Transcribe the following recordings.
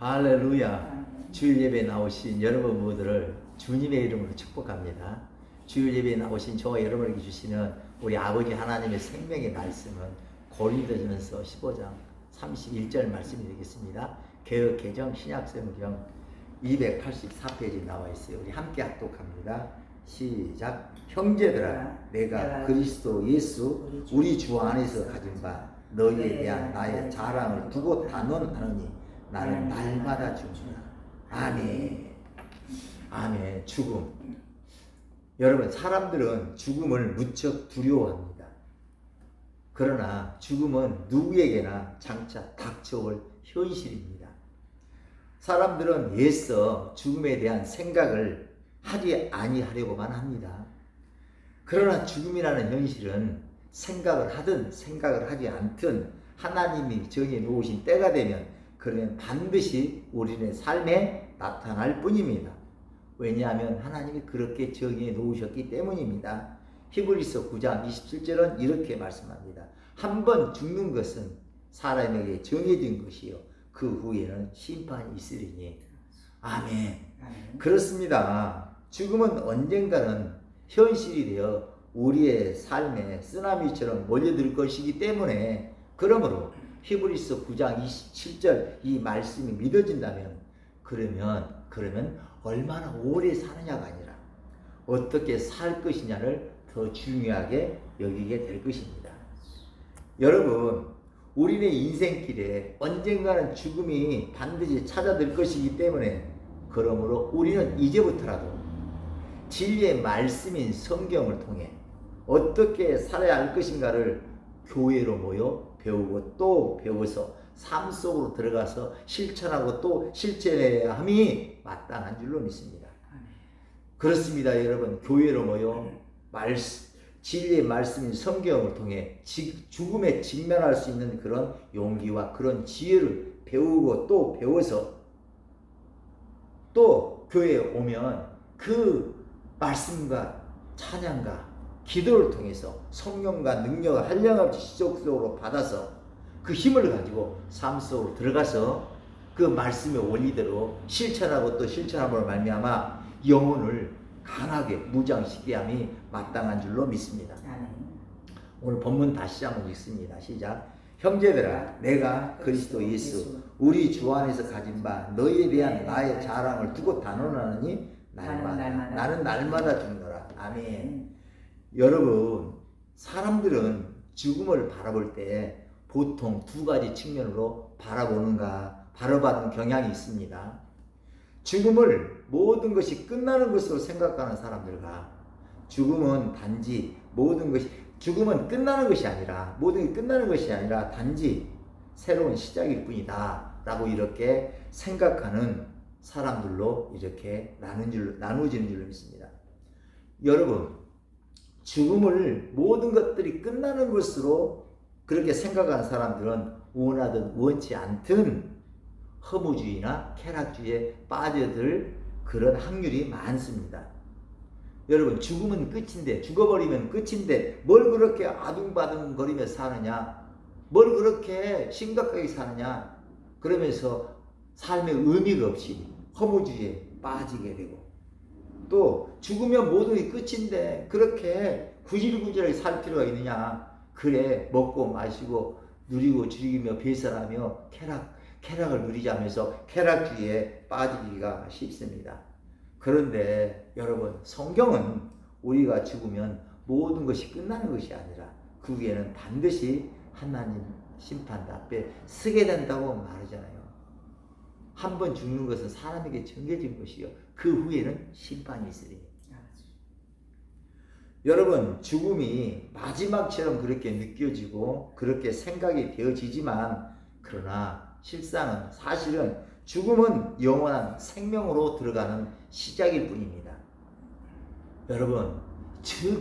할렐루야. 주일 예배에 나오신 여러분 모두를 주님의 이름으로 축복합니다. 주일 예배에 나오신 저와 여러분에게 주시는 우리 아버지 하나님의 생명의 말씀은 고린도전서 15장 31절 말씀이 되겠습니다. 개역 개정 신약성경 284페이지에 나와 있어요. 우리 함께 합독합니다. 시작. 형제들아, 내가 그리스도 예수 우리 주 안에서 가진 바 너희에 대한 나의 자랑을 두고 단언하노니 나는 날마다 죽으나. 아멘. 아멘. 죽음. 여러분, 사람들은 죽음을 무척 두려워합니다. 그러나 죽음은 누구에게나 장차 닥쳐올 현실입니다. 사람들은 애써 죽음에 대한 생각을 하지 아니하려고만 합니다. 그러나 죽음이라는 현실은 생각을 하든 생각을 하지 않든 하나님이 정해 놓으신 때가 되면 그러면 반드시 우리의 삶에 나타날 뿐입니다. 왜냐하면 하나님이 그렇게 정해 놓으셨기 때문입니다. 히브리서 9장 27절은 이렇게 말씀합니다. 한 번 죽는 것은 사람에게 정해진 것이요 그 후에는 심판이 있으리니. 아멘. 그렇습니다. 죽음은 언젠가는 현실이 되어 우리의 삶에 쓰나미처럼 몰려들 것이기 때문에, 그러므로 히브리서 9장 27절 이 말씀이 믿어진다면 그러면 얼마나 오래 사느냐가 아니라 어떻게 살 것이냐를 더 중요하게 여기게 될 것입니다. 여러분, 우리의 인생길에 언젠가는 죽음이 반드시 찾아들 것이기 때문에, 그러므로 우리는 이제부터라도 진리의 말씀인 성경을 통해 어떻게 살아야 할 것인가를 교회로 모여 배우고 또 배워서 삶 속으로 들어가서 실천하고 또 실천해야 함이 마땅한 줄로 믿습니다. 그렇습니다. 여러분, 교회로 모여 진리의 말씀인 성경을 통해 죽음에 직면할 수 있는 그런 용기와 그런 지혜를 배우고 또 배워서 또 교회에 오면 그 말씀과 찬양과 기도를 통해서 성령과 능력을 한량없이 지속적으로 받아서 그 힘을 가지고 삶 속으로 들어가서 그 말씀의 원리대로 실천하고 또 실천함으로 말미암아 영혼을 강하게 무장시키게 함이 마땅한 줄로 믿습니다. 오늘 본문 다시 한번 읽습니다. 시작. 형제들아, 내가 그리스도 예수 우리 주 안에서 가진 바 너희에 대한 나의 자랑을 두고 단언하느니 나는 날마다 죽노라. 아멘. 여러분, 사람들은 죽음을 바라볼 때 보통 두 가지 측면으로 바라보는 경향이 있습니다. 죽음을 모든 것이 끝나는 것으로 생각하는 사람들과 죽음은 끝나는 것이 아니라 모든 게 끝나는 것이 아니라 단지 새로운 시작일 뿐이다 라고 이렇게 생각하는 사람들로 이렇게 나누어지는 줄로 믿습니다. 여러분, 죽음을 모든 것들이 끝나는 것으로 그렇게 생각하는 사람들은 원하든 원치 않든 허무주의나 쾌락주의에 빠져들 그런 확률이 많습니다. 여러분, 죽음은 끝인데, 죽어버리면 끝인데 뭘 그렇게 아둥바둥거리며 사느냐, 뭘 그렇게 심각하게 사느냐, 그러면서 삶의 의미가 없이 허무주의에 빠지게 되고, 또 죽으면 모든 게 끝인데 그렇게 구질구질하게 살 필요가 있느냐, 그래 먹고 마시고 누리고 즐기며 배설하며 쾌락을 누리자면서 쾌락주의에 빠지기가 쉽습니다. 그런데 여러분, 성경은 우리가 죽으면 모든 것이 끝나는 것이 아니라 그 위에는 반드시 하나님 심판 앞에 서게 된다고 말하잖아요. 한 번 죽는 것은 사람에게 정해진 것이요 그 후에는 심판이 있으리니. 여러분, 죽음이 마지막처럼 그렇게 느껴지고 그렇게 생각이 되어지지만, 그러나 사실은 죽음은 영원한 생명으로 들어가는 시작일 뿐입니다. 여러분,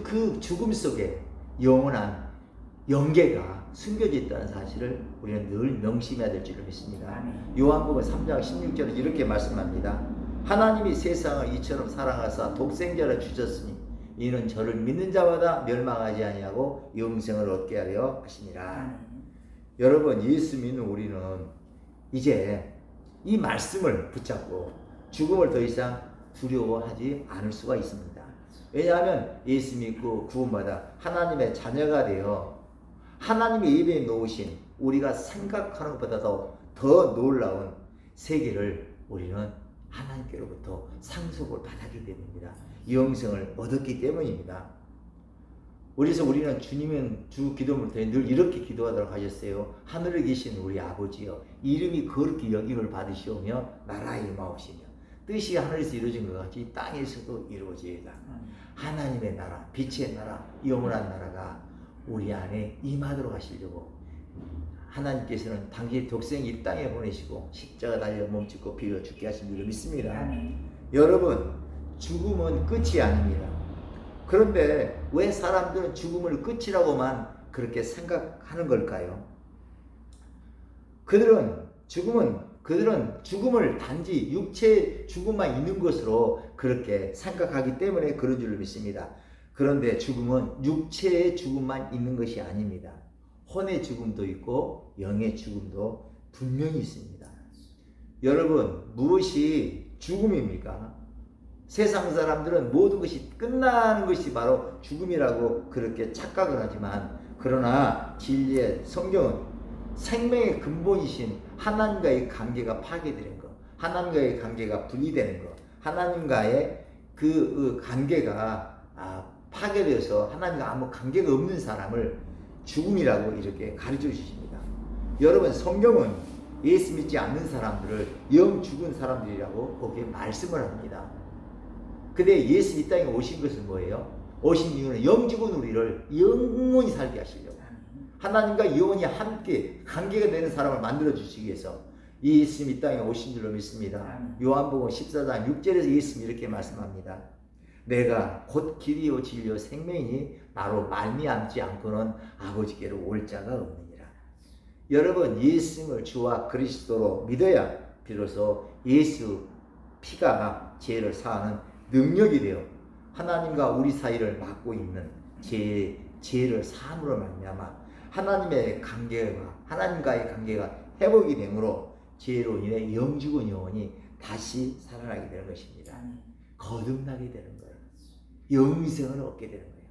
그 죽음 속에 영원한 영계가 숨겨져 있다는 사실을 우리는 늘 명심해야 될 줄을 믿습니다. 요한복음 3장 16절은 이렇게 말씀합니다. 하나님이 세상을 이처럼 사랑하사 독생자를 주셨으니 이는 저를 믿는 자마다 멸망하지 아니하고 영생을 얻게 하려 하시니라. 여러분, 예수 믿는 우리는 이제 이 말씀을 붙잡고 죽음을 더 이상 두려워하지 않을 수가 있습니다. 왜냐하면 예수 믿고 구원받아 하나님의 자녀가 되어 하나님의 예배에 놓으신 우리가 생각하는 것보다도 더 놀라운 세계를 우리는 하나님께로부터 상속을 받았기 때문입니다. 영생을 얻었기 때문입니다. 그래서 우리는 주님은 주 기도문을 늘 이렇게 기도하도록 하셨어요. 하늘에 계신 우리 아버지여, 이름이 거룩히 여김을 받으시오며 나라의 임하옵시며 뜻이 하늘에서 이루어진 것 같이 땅에서도 이루어지이다. 하나님의 나라, 빛의 나라, 영원한 나라가 우리 안에 임하도록 하시려고 하나님께서는 당시 독생이 이 땅에 보내시고 십자가 달려 몸짓고 비려 죽게 하신 줄을 믿습니다. 여러분, 죽음은 끝이 아닙니다. 그런데 왜 사람들은 죽음을 끝이라고만 그렇게 생각하는 걸까요? 그들은 죽음을 단지 육체의 죽음만 있는 것으로 그렇게 생각하기 때문에 그런 줄을 믿습니다. 그런데 죽음은 육체의 죽음만 있는 것이 아닙니다. 혼의 죽음도 있고 영의 죽음도 분명히 있습니다. 여러분, 무엇이 죽음입니까? 세상 사람들은 모든 것이 끝나는 것이 바로 죽음이라고 그렇게 착각을 하지만, 그러나 진리의 성경은 생명의 근본이신 하나님과의 관계가 파괴되는 것, 하나님과의 관계가 분리되는 것, 하나님과의 그 관계가 파괴되어서 하나님과 아무 관계가 없는 사람을 죽음이라고 이렇게 가르쳐 주십니다. 여러분, 성경은 예수 믿지 않는 사람들을 영 죽은 사람들이라고 거기에 말씀을 합니다. 근데 예수 이 땅에 오신 것은 뭐예요? 오신 이유는 영 죽은 우리를 영원히 살게 하시려고, 하나님과 영원히 함께 관계가 되는 사람을 만들어 주시기 위해서 예수님 이 땅에 오신 줄로 믿습니다. 요한복음 14장 6절에서 예수님이 이렇게 말씀합니다. 내가 곧 길이요 진리요 생명이니 나로 말미암지 않고는 아버지께로 올 자가 없느니라. 여러분, 예수님을 주와 그리스도로 믿어야 비로소 예수 피가 죄를 사하는 능력이 되어 하나님과 우리 사이를 막고 있는 죄를 사함으로 말미암아 하나님과의 관계가 회복이 되므로 죄로 인해 영죽은 영혼이 다시 살아나게 되는 것입니다. 거듭나게 되는 거예요. 영생을 얻게 되는 거예요.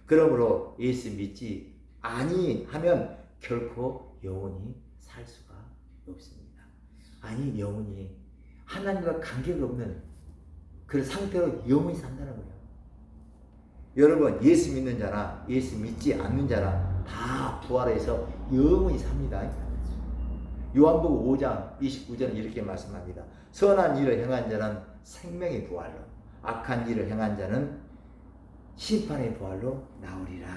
그러므로 예수 믿지 아니하면 결코 영원히 살 수가 없습니다. 아니, 영원히 하나님과 관계가 없는 그런 상태로 영원히 산다는 거예요. 여러분, 예수 믿는 자나 예수 믿지 않는 자나 다 부활해서 영원히 삽니다. 요한복음 5장 29절은 이렇게 말씀합니다. 선한 일을 행한 자는 생명의 부활로, 악한 일을 행한 자는 심판의 부활로 나오리라.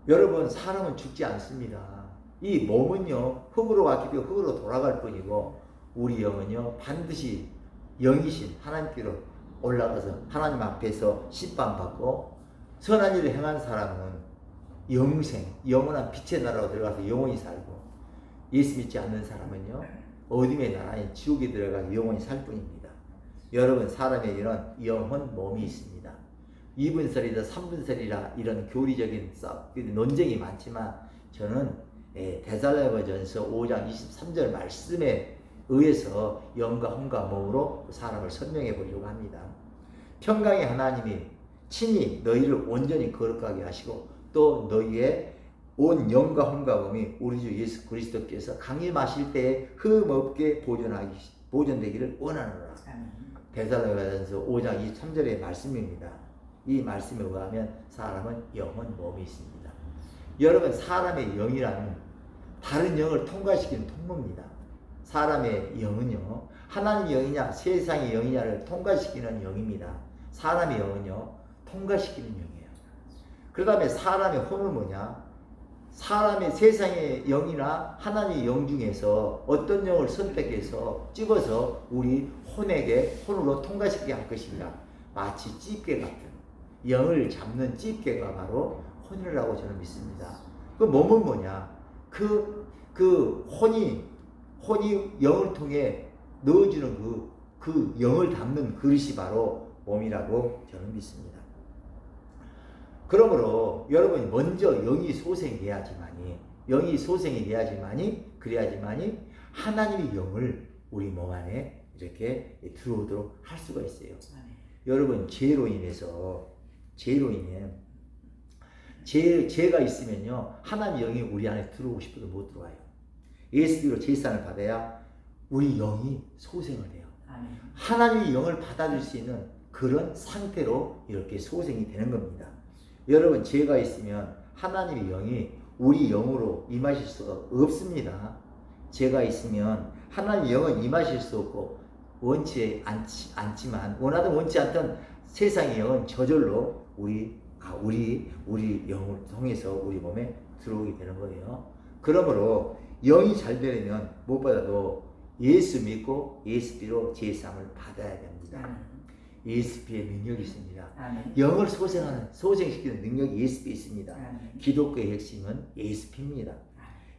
여러분, 사람은 죽지 않습니다. 이 몸은요, 흙으로 왔기 때문에 흙으로 돌아갈 뿐이고, 우리 영은요, 반드시 영이신 하나님께로 올라가서 하나님 앞에서 심판받고, 선한 일을 행한 사람은 영생, 영원한 빛의 나라로 들어가서 영원히 살고, 예수 믿지 않는 사람은요, 어둠의 나라인 지옥에 들어가서 영원히 살 뿐입니다. 여러분, 사람에게는 영혼 몸이 있습니다. 2분설이다 3분설이라 이런 교리적인 논쟁이 많지만, 저는 데살로니가전서 5장 23절 말씀에 의해서 영과 혼과 몸으로 사람을 설명해 보려고 합니다. 평강의 하나님이 친히 너희를 온전히 거룩하게 하시고 또 너희의 온 영과 혼과 몸이 우리 주 예수 그리스도께서 강림하실 때에 흠없게 보존되기를 원하노라. 데살로니가전서 5장 23절의 말씀입니다. 이 말씀에 의하면 사람은 영혼 몸이 있습니다. 여러분, 사람의 영이라는 다른 영을 통과시키는 통로입니다. 사람의 영은요, 하나님의 영이냐 세상의 영이냐를 통과시키는 영입니다. 사람의 영은요, 통과시키는 영이에요. 그 다음에 사람의 혼은 뭐냐? 사람의 세상의 영이나 하나님의 영 중에서 어떤 영을 선택해서 찍어서 우리 혼으로 통과시키게 할 것인가? 마치 집게 같은 영을 잡는 집게가 바로 혼이라고 저는 믿습니다. 그 몸은 뭐냐? 그 혼이 영을 통해 넣어주는 그 영을 담는 그릇이 바로 몸이라고 저는 믿습니다. 그러므로 여러분이 먼저 영이 소생이 돼야지만이 그래야지만이 하나님의 영을 우리 몸 안에 이렇게 들어오도록 할 수가 있어요. 아멘. 여러분, 죄로 인해 죄가 있으면요, 하나님 영이 우리 안에 들어오고 싶어도 못 들어와요. 예수로 제사를 받아야 우리 영이 소생을 해요. 아멘. 하나님의 영을 받아줄 수 있는 그런 상태로 이렇게 소생이 되는 겁니다. 여러분, 죄가 있으면 하나님의 영이 우리 영으로 임하실 수가 없습니다. 죄가 있으면 하나님의 영은 임하실 수 없고 원치 않지만, 원하든 원치 않든 세상의 영은 저절로 우리 영을 통해서 우리 몸에 들어오게 되는 거예요. 그러므로 영이 잘 되려면 무엇보다도 예수 믿고 예수피로 제사함을 받아야 됩니다. 예수피의 능력이 있습니다. 아멘. 영을 소생시키는 능력이 예수피에 있습니다. 아멘. 기독교의 핵심은 예수피입니다.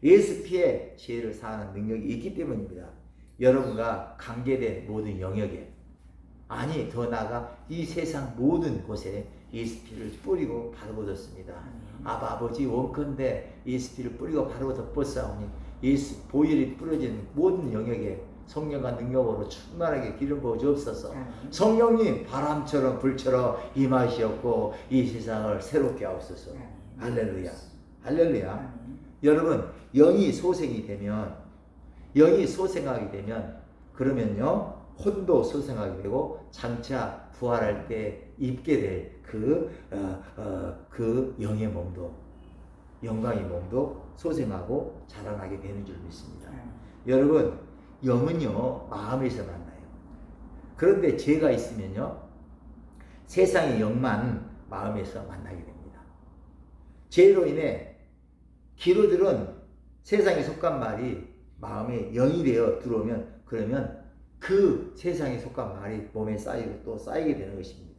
예수피에 죄를 사하는 능력이 있기 때문입니다. 여러분과 관계된 모든 영역에, 아니 더 나아가 이 세상 모든 곳에 예수피를 뿌리고 바르고 덮습니다. 아버지 원컨대 예수피를 뿌리고 바르고 덮었사오니 예수 보혈이 뿌려진 모든 영역에 성령과 능력으로 충만하게 기름 부어 주옵소서. 성령님 바람처럼 불처럼 임하시옵고 이 세상을 새롭게 하옵소서. 할렐루야, 할렐루야. 여러분, 영이 소생하게 되면 그러면요, 혼도 소생하게 되고 장차 부활할 때 입게 될 그 영의 몸도, 영광의 몸도 소생하고 자라나게 되는 줄 믿습니다. 여러분, 영은요, 마음에서 만나요. 그런데 죄가 있으면요, 세상의 영만 마음에서 만나게 됩니다. 죄로 인해 기로들은 세상에 속한 말이 마음에 영이 되어 들어오면, 그러면 그 세상에 속한 말이 몸에 쌓이고 또 쌓이게 되는 것입니다.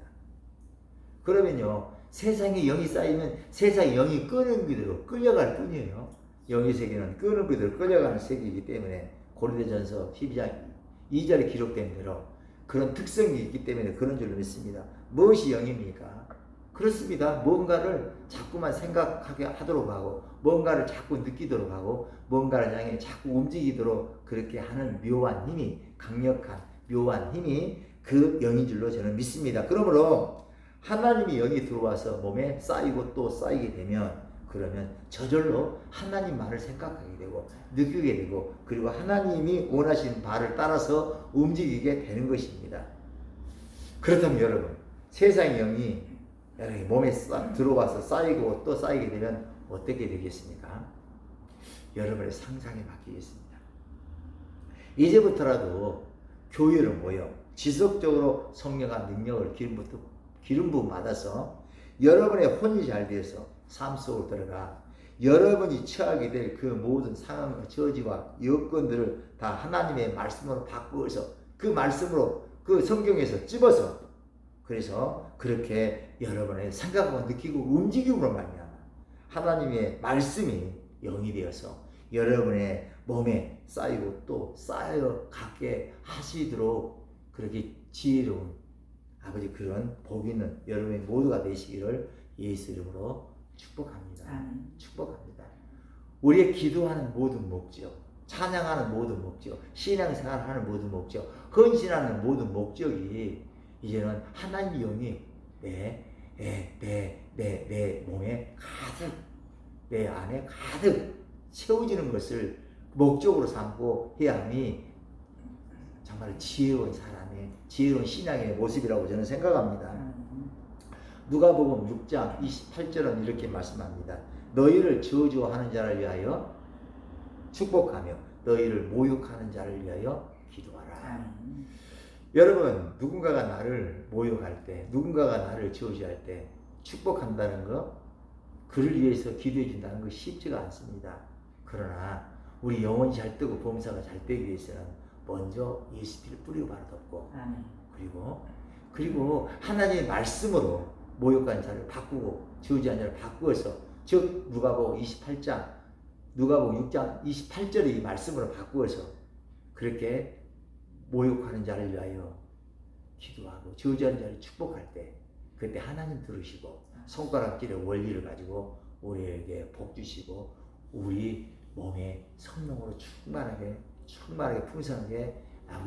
그러면요, 세상에 영이 쌓이면 세상의 영이 끄는 그대로 끌려갈 뿐이에요. 영의 세계는 끄는 그대로 끌려가는 세계이기 때문에 고린도전서 12장 2절에 기록된 대로 그런 특성이 있기 때문에 그런 줄로 믿습니다. 무엇이 영입니까? 그렇습니다. 뭔가를 자꾸만 생각하게 하도록 하고, 뭔가를 자꾸 느끼도록 하고, 뭔가를 향해 자꾸 움직이도록 그렇게 하는 묘한 힘이, 강력한 묘한 힘이 그 영인 줄로 저는 믿습니다. 그러므로 하나님의 영이 들어와서 몸에 쌓이고 또 쌓이게 되면, 그러면 저절로 하나님만을 생각하게 되고 느끼게 되고, 그리고 하나님이 원하시는 바를 따라서 움직이게 되는 것입니다. 그렇다면 여러분, 세상의 영이 여러분 몸에 들어와서 쌓이고 또 쌓이게 되면 어떻게 되겠습니까? 여러분의 상상에 맡기겠습니다. 이제부터라도 교회를 모여 지속적으로 성령과 능력을 기름 부음 받아서 여러분의 혼이 잘 되어서 삶 속으로 들어가 여러분이 처하게 될 그 모든 상황과 처지와 여건들을 다 하나님의 말씀으로 바꾸어서 그 말씀으로 그 성경에서 찝어서, 그래서 그렇게 여러분의 생각하고 느끼고 움직임으로 말미암아 하나님의 말씀이 영이 되어서 여러분의 몸에 쌓이고 또 쌓여 가게 하시도록 그렇게 지혜로운 아버지 그런 복 있는 여러분의 모두가 되시기를 예수 이름으로 축복합니다. 축복합니다. 우리의 기도하는 모든 목적, 찬양하는 모든 목적, 신앙생활을 하는 모든 목적, 헌신하는 모든 목적이 이제는 하나님의 영이 내 몸에 가득, 내 안에 가득 채워지는 것을 목적으로 삼고 해야 함이 정말 지혜로운 사람의, 지혜로운 신앙의 모습이라고 저는 생각합니다. 누가복음 6장 28절은 이렇게 말씀합니다. 너희를 저주하는 자를 위하여 축복하며 너희를 모욕하는 자를 위하여 기도하라. 여러분, 누군가가 나를 모욕할 때, 누군가가 나를 저주할 때 축복한다는 거, 그를 위해서 기도해 준다는 거 쉽지가 않습니다. 그러나 우리 영혼이 잘 뜨고 범사가 잘 되기 위해서는 먼저 예수피를 뿌리고 바로 덮고, 그리고 하나님의 말씀으로 모욕한 자를 바꾸고 저주한 자를 바꾸어서, 즉 누가복음 6장 28절의 이 말씀으로 바꾸어서 그렇게 모욕하는 자를 위하여 기도하고 저주한 자를 축복할 때, 그때 하나님 들으시고 손가락질의 원리를 가지고 우리에게 복 주시고 우리 몸에 성령으로 충만하게 충만하게 풍성하게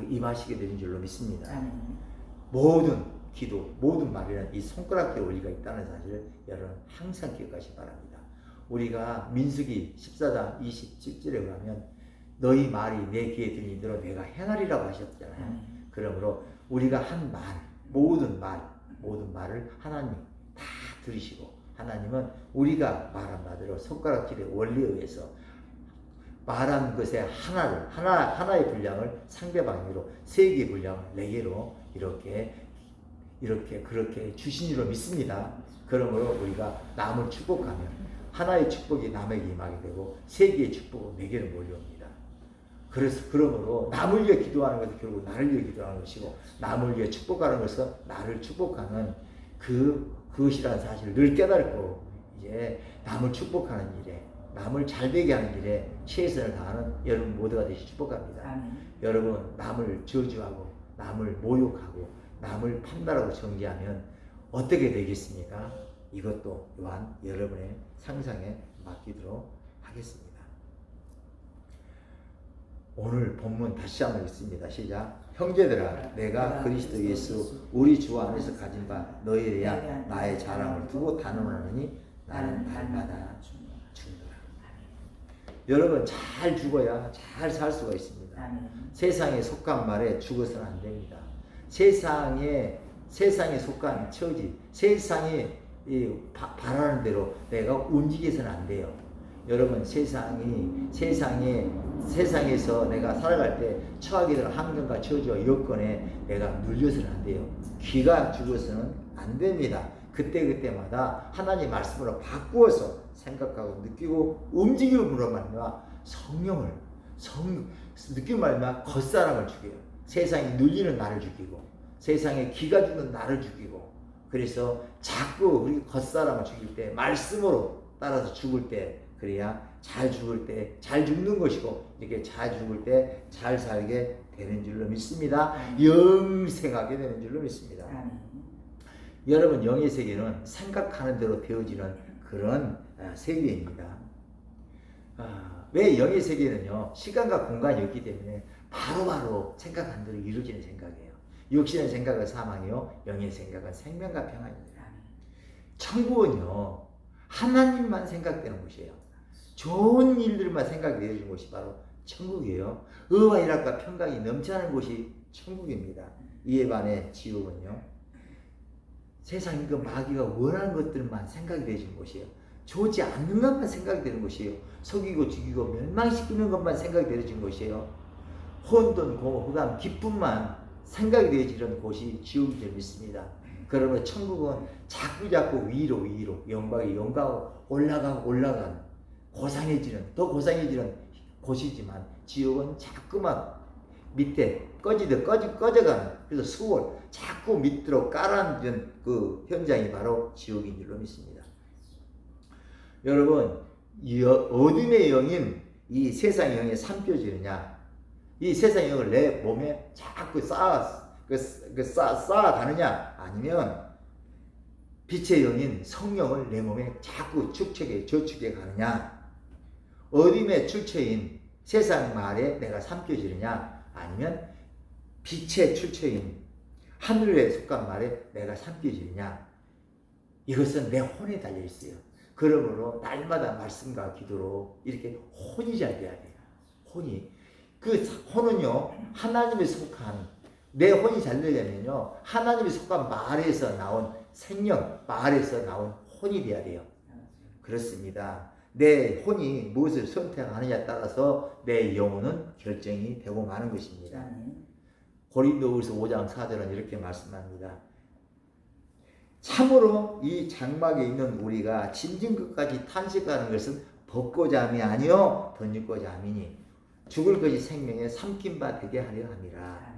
임하시게 되는 줄로 믿습니다. 아멘. 모든 기도, 모든 말에는 이 손가락의 원리가 있다는 사실을 여러분 항상 기억하시기 바랍니다. 우리가 민수기 14장 27절에 가면 너희 말이 내 귀에 들리도록 내가 행하리라고 하셨잖아요. 그러므로 우리가 한 말, 모든 말을 하나님 다 들으시고, 하나님은 우리가 말한 바대로 손가락질의 원리에 의해서 말한 것의 하나의 분량을 상대방으로, 세 개의 분량을 네 개로 그렇게 주신 줄로 믿습니다. 그러므로 우리가 남을 축복하면 하나의 축복이 남에게 임하게 되고 세 개의 축복은 네 개로 몰려옵니다. 그러므로 남을 위해 기도하는 것은 결국 나를 위해 기도하는 것이고, 남을 위해 축복하는 것은 나를 축복하는 그것이라는 사실을 늘 깨닫고, 이제 남을 축복하는 일에, 남을 잘되게 하는 일에 최선을 다하는 여러분 모두가 되시 축복합니다. 여러분 남을 저주하고 남을 모욕하고 남을 판단하고 정죄하면 어떻게 되겠습니까? 이것도 또한 여러분의 상상에 맡기도록 하겠습니다. 오늘 본문 다시 한번 읽습니다. 시작. 형제들아, 내가 그리스도 예수 우리 주 안에서 가진 바 너희에 대한 나의 자랑을 두고 단언하노니 나는 날마다 죽노라. 여러분 잘 죽어야 잘 살 수가 있습니다. 세상에 속한 말에 죽어서는 안 됩니다. 세상에 속한 처지, 세상이 바라는 대로 내가 움직여서는 안 돼요. 여러분 세상에서 내가 살아갈 때 처하게 되는 환경과 처지와 여건에 내가 눌려서는 안 돼요. 귀가 죽어서는 안 됩니다. 그때마다 하나님 말씀으로 바꾸어서 생각하고 느끼고 움직임으로 말미암아 성령을 느끼는 말미암아 겉사람을 죽여요. 세상이 눌리는 나를 죽이고 세상에 기가 죽는 나를 죽이고, 그래서 자꾸 우리 겉사람을 죽일 때 말씀으로 따라서 죽을 때, 그래야 잘 죽을 때 잘 죽는 것이고, 이렇게 잘 죽을 때 잘 살게 되는 줄로 믿습니다. 영생하게 되는 줄로 믿습니다. 여러분 영의 세계는 생각하는 대로 되어지는 그런 세계입니다. 왜 영의 세계는요, 시간과 공간이 없기 때문에 바로바로 생각한 대로 이루어지는 생각이에요. 육신의 생각은 사망이요, 영의 생각은 생명과 평안입니다. 천국은요, 하나님만 생각되는 곳이에요. 좋은 일들만 생각이 되어지는 곳이 바로 천국이에요. 의와 일학과 평강이 넘쳐나는 곳이 천국입니다. 이에 반해 지옥은요, 세상 마귀가 원하는 것들만 생각이 되어지는 곳이에요. 좋지 않는 것만 생각이 되는 곳이에요. 속이고 죽이고 멸망시키는 것만 생각이 되어지는 곳이에요. 혼돈, 공허, 흑암, 기쁨만 생각이 되어지는 곳이 지옥인 줄 믿습니다. 그러면 천국은 자꾸 위로 영광이 올라가는 더 고상해지는 곳이지만, 지옥은 자꾸만 밑에 꺼져가는, 그래서 수월 자꾸 밑으로 깔아앉은 그 현장이 바로 지옥인 줄로 믿습니다. 여러분, 어둠의 영인 이 세상의 영에 삼켜지느냐, 이 세상의 영을 내 몸에 자꾸 쌓아가느냐, 아니면 빛의 영인 성령을 내 몸에 자꾸 저축해 가느냐, 어둠의 출처인 세상 말에 내가 삼켜지느냐, 아니면 빛의 출처인 하늘에 속한 말에 내가 삼켜지느냐, 이것은 내 혼에 달려 있어요. 그러므로 날마다 말씀과 기도로 이렇게 혼이 잘 돼야 돼요. 그 혼은요, 하나님에 속한, 내 혼이 잘 되려면요, 하나님에 속한 말에서 나온 생명, 말에서 나온 혼이 돼야 돼요. 그렇습니다. 내 혼이 무엇을 선택하느냐에 따라서 내 영혼은 결정이 되고 마는 것입니다. 고린도후서 5장 4절은 이렇게 말씀합니다. 참으로 이 장막에 있는 우리가 짐진 것까지 탄식하는 것은 벗고자 함이 아니요 덧입고자 함이니 죽을 것이 생명에 삼킨 바 되게 하려 함이라.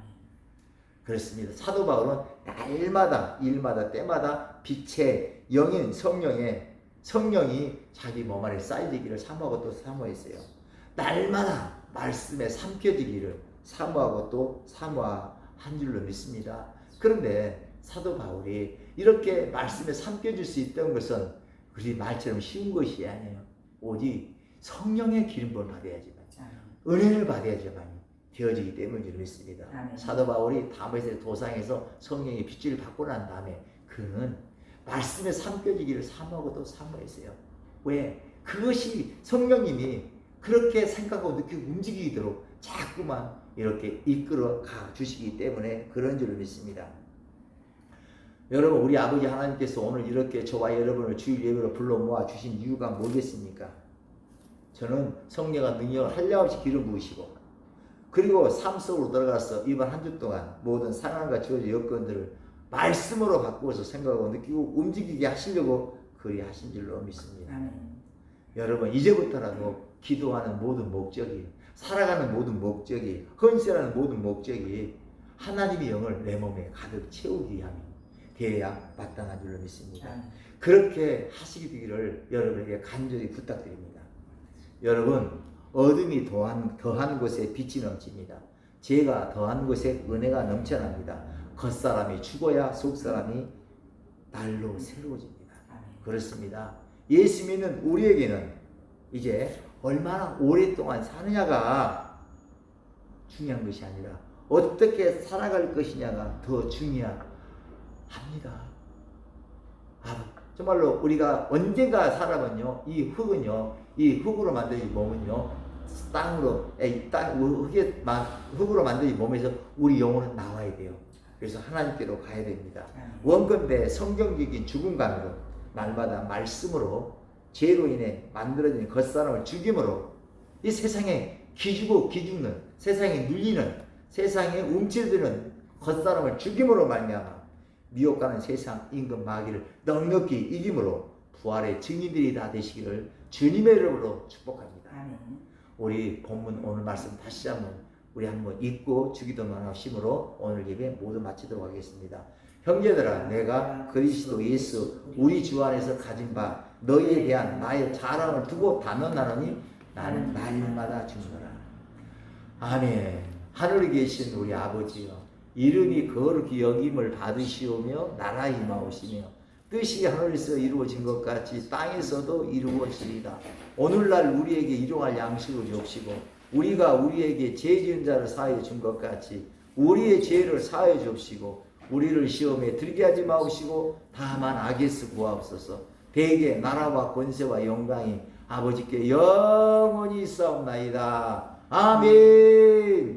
그렇습니다. 사도 바울은 날마다 일마다 때마다 빛의 영인 성령이 자기 몸 안에 쌓이기를 사모하고 또 사모했어요. 날마다 말씀에 삼켜지기를 사모하고 또 사모한 줄로 믿습니다. 그런데 사도 바울이 이렇게 말씀에 삼켜질 수 있던 것은 우리 말처럼 쉬운 것이 아니에요. 오직 성령의 기름을 받아야지만, 은혜를 받아야지만 되어지기 때문인 줄 믿습니다. 아멘. 사도 바울이 다메섹 도상에서 성령의 빗질을 받고 난 다음에 그는 말씀에 삼켜지기를 사모하고 또 사모했어요. 왜? 그것이 성령님이 그렇게 생각하고 느끼고 움직이도록 자꾸만 이렇게 이끌어 가 주시기 때문에 그런 줄 믿습니다. 여러분, 우리 아버지 하나님께서 오늘 이렇게 저와 여러분을 주일 예배로 불러 모아 주신 이유가 뭐겠습니까? 저는 성령과 능력을 한량없이 기름 부으시고, 그리고 삶 속으로 들어가서 이번 한 주 동안 모든 상황과 주어진 여건들을 말씀으로 바꾸어서 생각하고 느끼고 움직이게 하시려고 그리 하신 줄로 믿습니다. 아멘. 여러분, 이제부터라도 기도하는 모든 목적이, 살아가는 모든 목적이, 헌신하는 모든 목적이 하나님의 영을 내 몸에 가득 채우기 위함이 되어야 마땅한 줄로 믿습니다. 아멘. 그렇게 하시게 되기를 여러분에게 간절히 부탁드립니다. 여러분, 어둠이 더한 곳에 빛이 넘칩니다. 죄가 더한 곳에 은혜가 넘쳐납니다. 겉사람이 죽어야 속사람이 날로 새로워집니다. 그렇습니다. 예수 믿는 우리에게는 이제 얼마나 오랫동안 사느냐가 중요한 것이 아니라 어떻게 살아갈 것이냐가 더 중요합니다. 정말로 우리가 언젠가 사람은요, 이 흙으로 만든 이 몸은요, 흙으로 만든 이 몸에서 우리 영혼은 나와야 돼요. 그래서 하나님께로 가야 됩니다. 원건대 성경적인 죽음감으로 날마다 말씀으로 죄로 인해 만들어진 겉사람을 죽임으로 이 세상에 기죽고 기죽는, 세상에 눌리는, 세상에 움츠러드는 겉사람을 죽임으로 말미암아 미혹하는 세상 임금 마귀를 넉넉히 이김으로 부활의 증인들이 다 되시기를 주님의 이름으로 축복합니다. 아멘. 우리 본문 오늘 말씀 다시 한번 읽고 주기도만 하심으로 오늘 예배 모두 마치도록 하겠습니다. 형제들아, 내가 그리스도 예수 우리 주 안에서 가진 바 너희에 대한 나의 자랑을 두고 단언하노니 나는 날마다 죽노라. 아멘. 하늘에 계신 우리 아버지여, 이름이 거룩히 여김을 받으시오며 나라 임하오시며 뜻이 하늘에서 이루어진 것 같이 땅에서도 이루어지리이다. 오늘날 우리에게 일용할 양식을 주옵시고 우리가 우리에게 죄 지은 자를 사하여 준 것 같이 우리의 죄를 사하여 주옵시고 우리를 시험에 들게 하지 마옵시고 다만 악에서 구하옵소서. 대개 나라와 권세와 영광이 아버지께 영원히 있사옵나이다. 아멘.